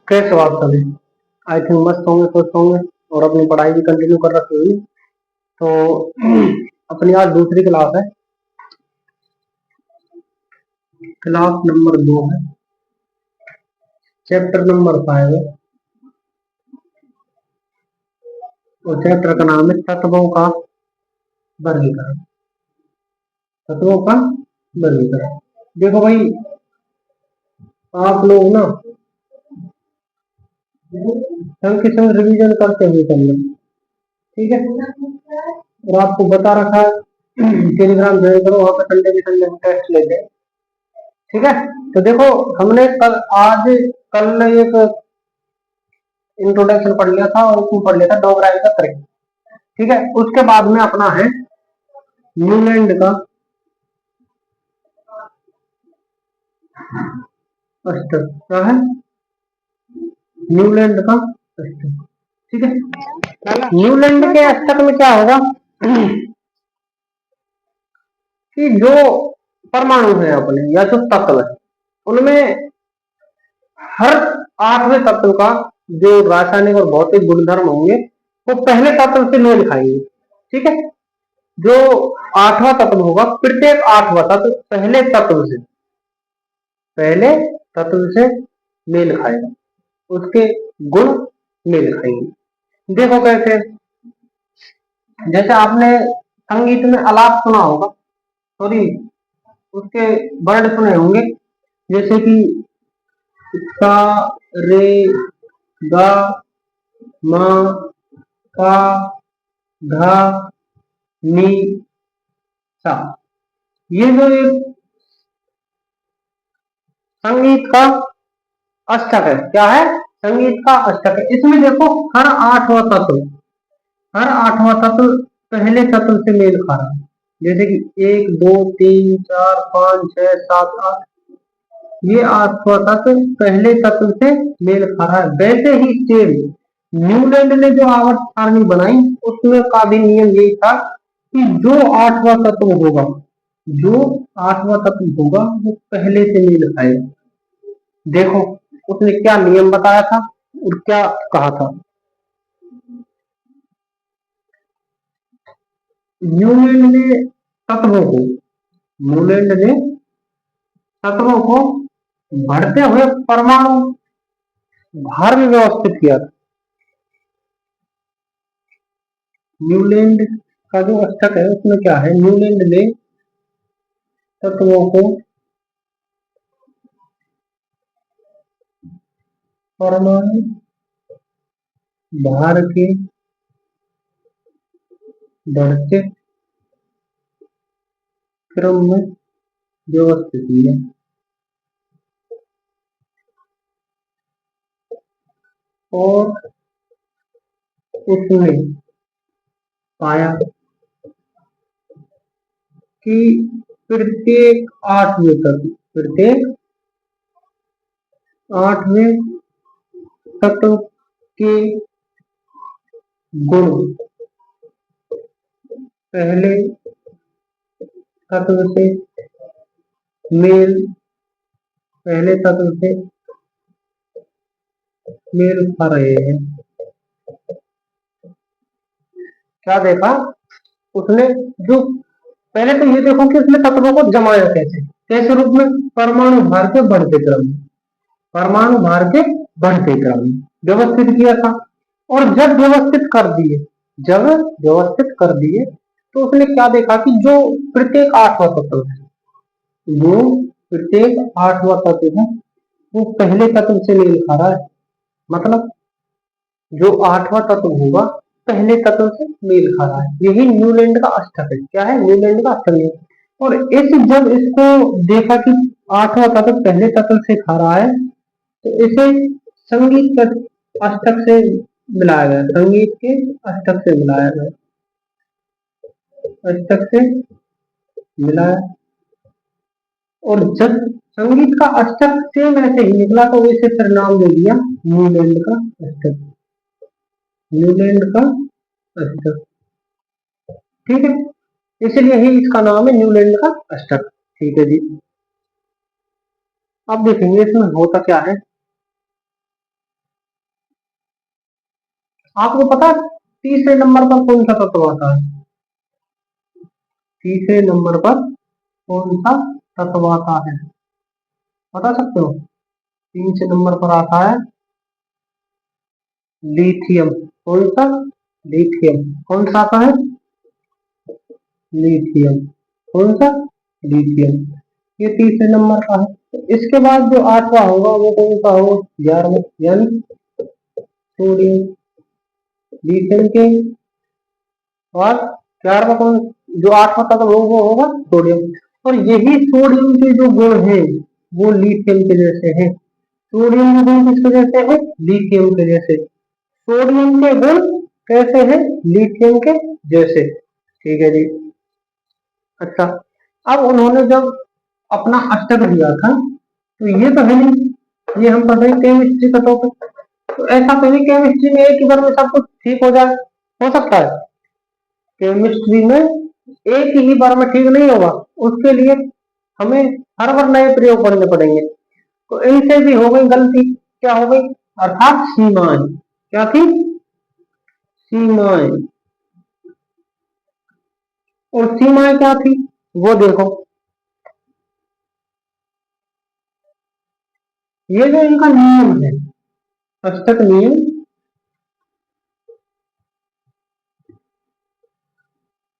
कैसे बात सभी? आई थिंक मस्त होंगे, खुश होंगे और अपनी पढ़ाई भी कंटिन्यू कर रखी होगी। तो अपनी आज दूसरी क्लास है, क्लास नंबर 2 है, चैप्टर नंबर 5 है और चैप्टर का नाम है तत्वों का वर्गीकरण। तत्वों का वर्गीकरण। देखो भाई, आप लोग ना संग के संग रिवीजन करते हुए चलिए, ठीक है। और आपको बता रखा है टेलीग्राम ज्वाइन करो, वहां पर संडे के संडे टेस्ट लेते हैं, ठीक है। तो देखो, हमने कल एक इंट्रोडक्शन पढ़ लिया था और उसमें पढ़ लिया था डोगराई का तर्क, ठीक है। उसके बाद में अपना है न्यूलैंड का अष्टक। क्या है? न्यूलैंड का अष्टक, ठीक है। न्यूलैंड के अष्टक में क्या होगा कि जो परमाणु है अपने या जो तत्व है, उनमें हर 8वें तत्व का जो रासायनिक और भौतिक गुणधर्म होंगे वो पहले तत्व से मेल खाएंगे, ठीक है। जो 8वां तत्व होगा, प्रत्येक 8वां तत्व पहले तत्व से मेल खाएगा, उसके गुण मेल खाएंगे। देखो कैसे, जैसे आपने संगीत में आलाप सुना होगा, सॉरी उसके वर्ड सुने होंगे, जैसे कि सा रे गा मा पा धा नी सा। ये जो एक संगीत का अष्टक है, क्या है? संगीत का अष्टक है। इसमें देखो हर आठवां तत्व पहले तत्व से मेल खा रहा है। जैसे कि 1 2 3 4 5 6 7 8, ये 8वां तत्व पहले तत्व से मेल खा रहा है। वैसे ही सेम न्यूलैंड ने जो आवर्त सारणी बनाई, उसमें का भी नियम यही था कि जो 8वां तत्व होगा वो पहले से मेल खाएगा। देखो उसने क्या नियम बताया था और क्या कहा था। न्यूलैंड ने तत्वों को बढ़ते हुए परमाणु भार में व्यवस्थित किया था। न्यूलैंड का जो अष्टक है उसमें क्या है, न्यूलैंड ने तत्वों को परमाणु भार के बढ़ते क्रम में व्यवस्थित किया और उसने पाया कि प्रत्येक 8वें तत्व के गुण पहले तत्व से मेल खा रहे हैं। क्या देखा उसने? जो पहले तो ये देखो कि उसने तत्वों को जमाया कैसे रूप में, परमाणु भार के बढ़ते क्रम में व्यवस्थित किया था। और जब व्यवस्थित कर दिए तो उसने क्या देखा कि जो प्रत्येक 8वां तत्व है वो पहले तत्व से मेल खा रहा है। मतलब जो 8वां तत्व होगा पहले तत्व से मेल खा रहा है। यही न्यूलैंड का अष्टक है। क्या है? न्यूलैंड का अष्टक है। और जब इसको देखा कि 8वां तत्व पहले तत्व से खा रहा है, तो इसे संगीत के अष्टक से मिलाया गया। और जब संगीत का अष्टक सेम ऐसे ही निकला तो इसे फिर नाम दे दिया न्यूलैंड का अष्टक, ठीक है। इसलिए ही इसका नाम है न्यूलैंड का अष्टक, ठीक है जी। अब देखेंगे इसमें होता क्या है। आपको पता है तीसरे नंबर पर कौन सा तत्व आता है? तीसरे नंबर पर कौन सा तत्व आता है, बता सकते हो? तीसरे नंबर पर आता है लिथियम। कौन सा? लिथियम। कौन सा आता है? लिथियम। कौन सा? लिथियम। ये तीसरे नंबर का है। तो इसके बाद जो आठवां होगा वो कौन सा होगा? 11वां, यानी सोडियम। लिथियम के बाद 11वां कौन, जो आठवां तत्व वो होगा सोडियम। और यही सोडियम के जो गुण है वो लिथियम के जैसे हैं। सोडियम के गुण किसके जैसे हैं? लिथियम के जैसे। सोडियम के गुण कैसे हैं? लिथियम के जैसे। ठीक है जी। अच्छा, अब उन्होंने जब अपना अष्टक दिया था तो ये तो है नहीं, ये हम पढ़ रहे हैं केमिस्ट्री का टॉपिक, तो ऐसा तो नहीं केमिस्ट्री में एक ही बार में सब कुछ ठीक हो जाए, हो सकता है? केमिस्ट्री में एक ही बार में ठीक नहीं होगा, उसके लिए हमें हर बार नए प्रयोग करने पड़ेंगे। तो इनसे भी हो गई गलती, क्या हो गई? अर्थात सीमाएं, क्या थी? सीमाएं। और सीमाएं क्या थी वो देखो, ये जो इनका नियम है, अष्टक नियम,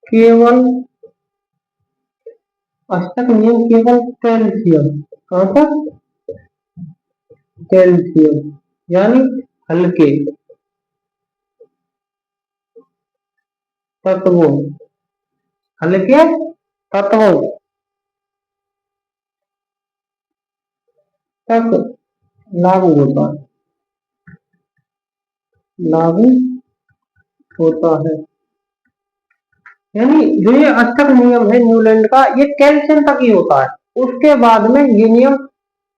केवल अष्टक नियम केवल कैल्शियम, कहां तक? कैल्शियम, यानी हल्के तत्वों, हल्के तत्वों तक लागू होता है, लागू होता है। यानी जो ये अष्टक नियम है न्यूलैंड का, ये कैल्शियम तक ही होता है, उसके बाद में ये नियम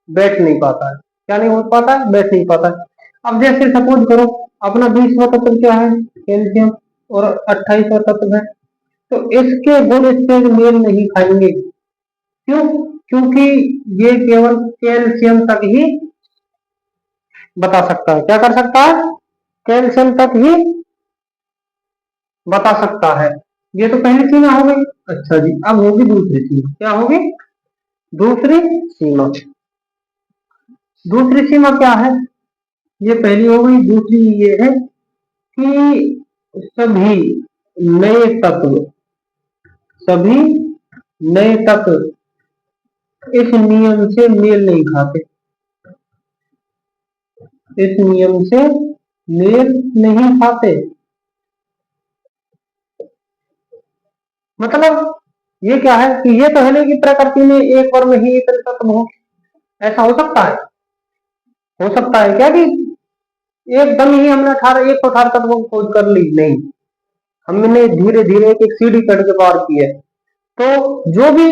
बैठ नहीं पाता है। क्या नहीं हो पाता है? बैठ नहीं पाता है। अब जैसे सपोज करो अपना 20वां तत्व क्या है? कैल्शियम। और 28वां तत्व है, तो इसके गुण इससे मेल नहीं खाएंगे। क्यों? क्योंकि ये केवल कैल्शियम तक ही बता सकता है। क्या कर सकता है? कैल्शियम तक ही बता सकता है। ये तो पहली सीमा हो गई। अच्छा जी, अब होगी दूसरी सीमा। क्या होगी दूसरी सीमा? दूसरी सीमा क्या है? ये पहली हो गई, दूसरी ये है कि सभी नए तत्व, सभी नए तत्व इस नियम से मेल नहीं खाते, इस नियम से मेल नहीं खाते। मतलब ये क्या है कि ये तो है नहीं कि प्रकृति में एक बार में ही इतने तत्व हो, ऐसा हो सकता है? हो सकता है क्या कि एकदम ही हमने 18 118 तत्वों की खोज कर ली? नहीं, हमने धीरे धीरे एक एक सीढ़ी चढ़ के पार की है। तो जो भी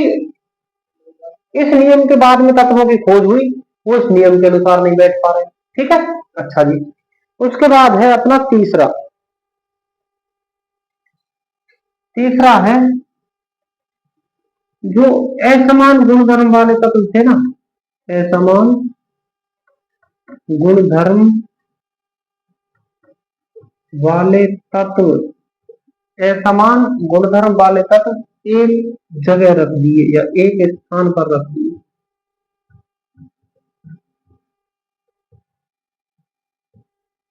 इस नियम के बाद में तत्वों की खोज हुई वो इस नियम के अनुसार नहीं बैठ पा रहे। ठीक है। अच्छा जी, उसके बाद है अपना तीसरा, तीसरा है जो असमान गुणधर्म वाले तत्व थे ना, असमान गुणधर्म वाले तत्व, असमान गुणधर्म वाले तत्व एक जगह रख दिए या एक स्थान पर रख दिए।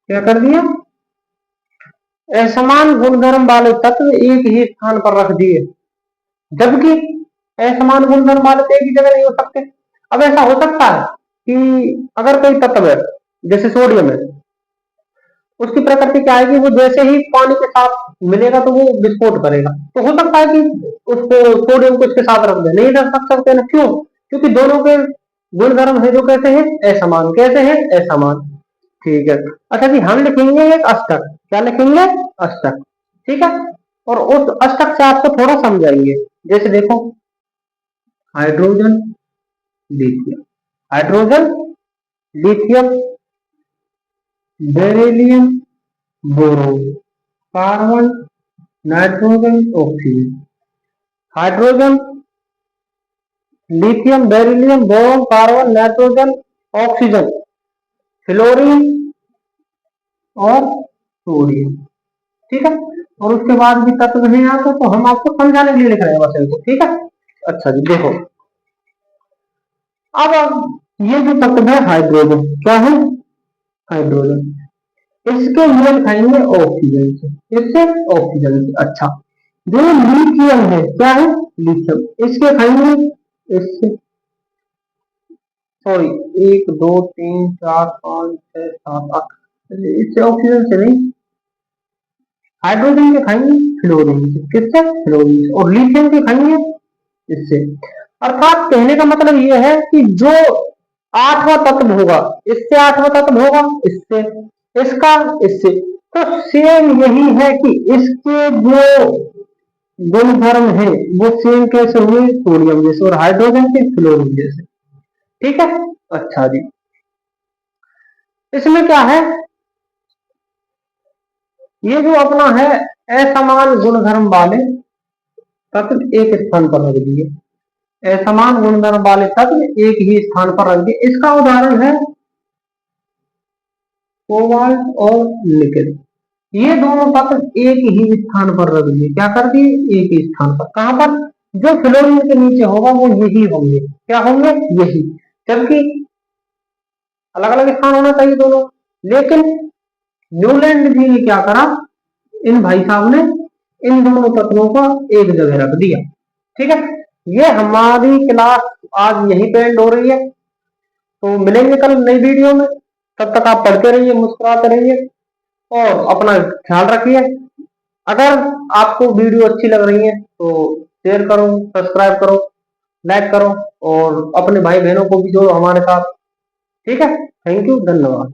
क्या कर दिया? असमान गुणधर्म वाले तत्व एक ही स्थान पर रख दिए, जबकि असमान गुणधर्म वाले तो एक ही जगह नहीं हो सकते। अब ऐसा हो सकता है कि अगर कोई तत्व है जैसे सोडियम है, उसकी प्रकृति क्या है कि वो जैसे ही पानी के साथ मिलेगा तो वो विस्फोट करेगा। तो हो सकता है कि उसको सोडियम को इसके साथ रख दे, नहीं रख सकते ना। क्यों? क्योंकि दोनों के गुणधर्म है जो कैसे हैं? असमान। कैसे हैं? असमान। ठीक है। अच्छा जी, हम लिखेंगे एक अष्टक। क्या लिखेंगे? अष्टक। ठीक है। और उस अष्टक से आपको थोड़ा समझाएंगे। जैसे देखो, hydrogen lithium, hydrogen lithium beryllium boron, carbon nitrogen oxygen, hydrogen lithium beryllium boron carbon nitrogen oxygen, fluorine और सोडियम। ठीक है, और उसके बाद भी तत्व है यहाँ तो हम आपको समझाने के लिए लिख रहे हैं बस इनको। ठीक है, अच्छा जी देखो, अब ये जो तत्व है हाइड्रोजन, क्या है, हाइड्रोजन, इसके मेल खाएंगे ऑक्सीजन से, इससे ऑक्सीजन से। अच्छा, जो लिथियम है, क्या है, लिथियम, इसके खाएंगे इससे, सॉरी, 1 2 3 4 5 6 7 8, इससे ऑक्सीजन से नहीं, हाइड्रोजन के खाएंगे फ्लोरीन से, किससे, फ्लोरीन से, और लिथियम के खाएंगे इससे। अर्थात कहने का मतलब यह है कि जो आठवां तत्व होगा, इससे आठवां तत्व होगा, इससे, इसका, इससे, तो सेम यही है कि इसके जो गुणधर्म है वो सेम कैसे हुए, सोडियम जैसे, और हाइड्रोजन के फ्लोरीन जैसे। ठीक है, अच्छा जी, इसमें क्या है, ये जो अपना है असमान गुणधर्म वाले तत्व एक स्थान पर रख दिए, असमान गुणधर्म वाले तत्व एक ही स्थान पर रख दिए। इसका उदाहरण है कोबाल्ट और निकेल, ये दोनों तत्व एक ही स्थान पर रख दिए, क्या कर दिए, एक ही स्थान पर, कहां पर, जो फ्लोरीन के नीचे होगा वो यही होंगे, क्या होंगे, यही, जबकि अलग अलग स्थान होना चाहिए दोनों। लेकिन न्यूलैंड जी ने क्या करा, इन भाई साहब ने इन दोनों तत्वों को एक जगह रख दिया। ठीक है, ये हमारी क्लास आज यही पे एंड हो रही है, तो मिलेंगे कल नई वीडियो में। तब तक आप पढ़ते रहिए, मुस्कुराते रहिए और अपना ख्याल रखिए। अगर आपको वीडियो अच्छी लग रही है तो शेयर करो, सब्सक्राइब करो, लाइक करो, और अपने भाई बहनों को भी जोड़ो हमारे साथ। ठीक है, थैंक यू, धन्यवाद।